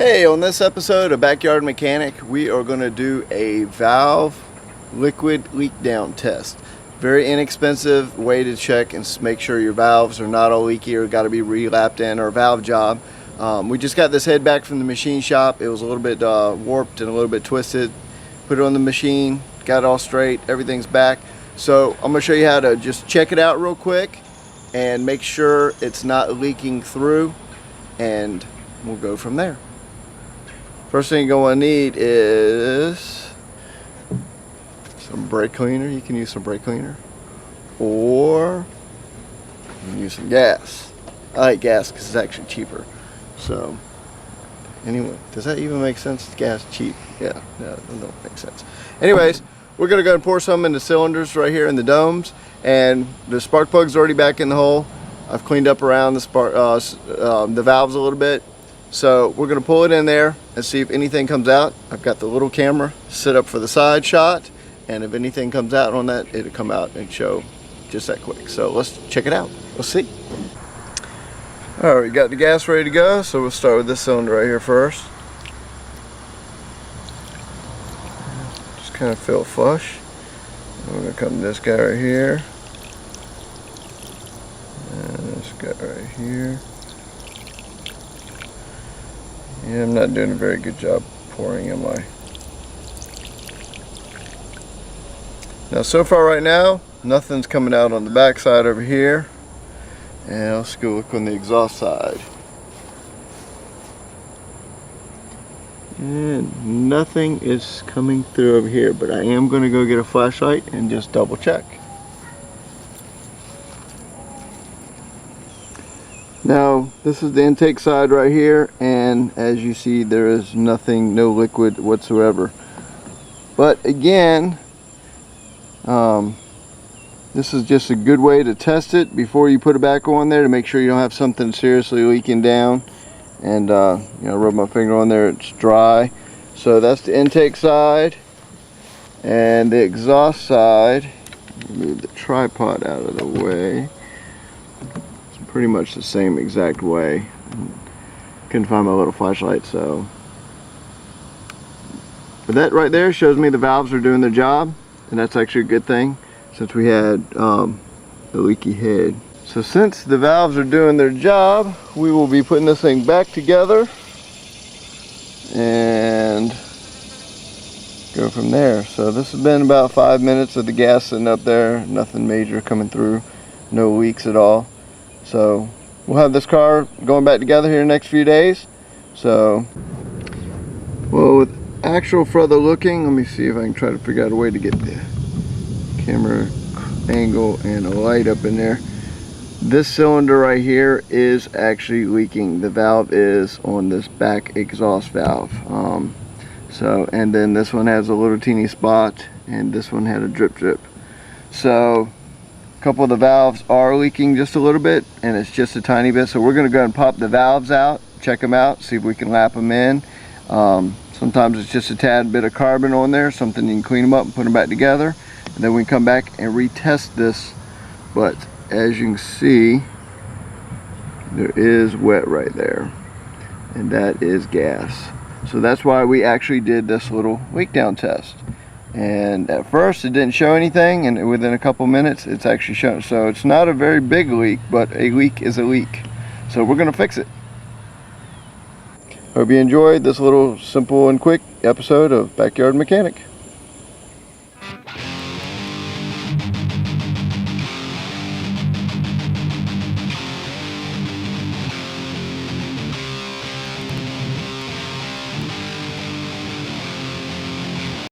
Hey, on this episode of Backyard Mechanic, we are going to do a valve liquid leak down test. Very inexpensive way to check and make sure your valves are not all leaky or got to be re-lapped in, or a valve job. We just got this head back from the machine shop. It was a little bit warped and a little bit twisted. Put it on the machine, got it all straight, everything's back. So I'm going to show you how to just check it out real quick and make sure it's not leaking through, and we'll go from there. First thing you're going to need is some brake cleaner. You can use some brake cleaner, or you can use some gas. I like gas because it's actually cheaper. So anyway, does that even make sense? Gas cheap? Yeah, no, that don't make sense. Anyways, we're going to go and pour some in the cylinders right here in the domes, and the spark plug's already back in the hole. I've cleaned up around the valves a little bit. So we're going to pull it in there and see if anything comes out. I've got the little camera set up for the side shot, and if anything comes out on that, it'll come out and show just that quick. So let's check it out. Let's see. All right, we got the gas ready to go, so we'll start with this cylinder right here first. Just kind of fill flush. We're going to come to this guy right here, and this guy right here. Yeah, I'm not doing a very good job pouring, am I? Now, so far right now, nothing's coming out on the back side over here. And let's go look on the exhaust side. And nothing is coming through over here, but I am going to go get a flashlight and just double check. Now, this is the intake side right here, and as you see, there is nothing, no liquid whatsoever. But again, this is just a good way to test it before you put it back on there, to make sure you don't have something seriously leaking down. And you know, rub my finger on there, it's dry. So that's the intake side. And the exhaust side, move the tripod out of the way. Pretty much the same exact way. Couldn't find my little flashlight, so. But that right there shows me the valves are doing their job, and that's actually a good thing since we had the leaky head. So since the valves are doing their job, we will be putting this thing back together and go from there. So this has been about 5 minutes of the gas sitting up there, nothing major coming through, no leaks at all. So we'll have this car going back together here in the next few days. So, well, with actual further looking, let me see if I can try to figure out a way to get the camera angle and a light up in there. This cylinder right here is actually leaking. The valve is on this back exhaust valve. And then this one has a little teeny spot, and this one had a drip. So couple of the valves are leaking just a little bit, and it's just a tiny bit. So we're going to go and pop the valves out, check them out, see if we can lap them in. Sometimes it's just a tad bit of carbon on there, something you can clean them up and put them back together, and then we can come back and retest this. But as you can see, there is wet right there, and that is gas. So that's why we actually did this little leak down test. And at first it didn't show anything, and within a couple minutes it's actually shown. So it's not a very big leak, but a leak is a leak. So we're going to fix it. Hope you enjoyed this little simple and quick episode of Backyard Mechanic.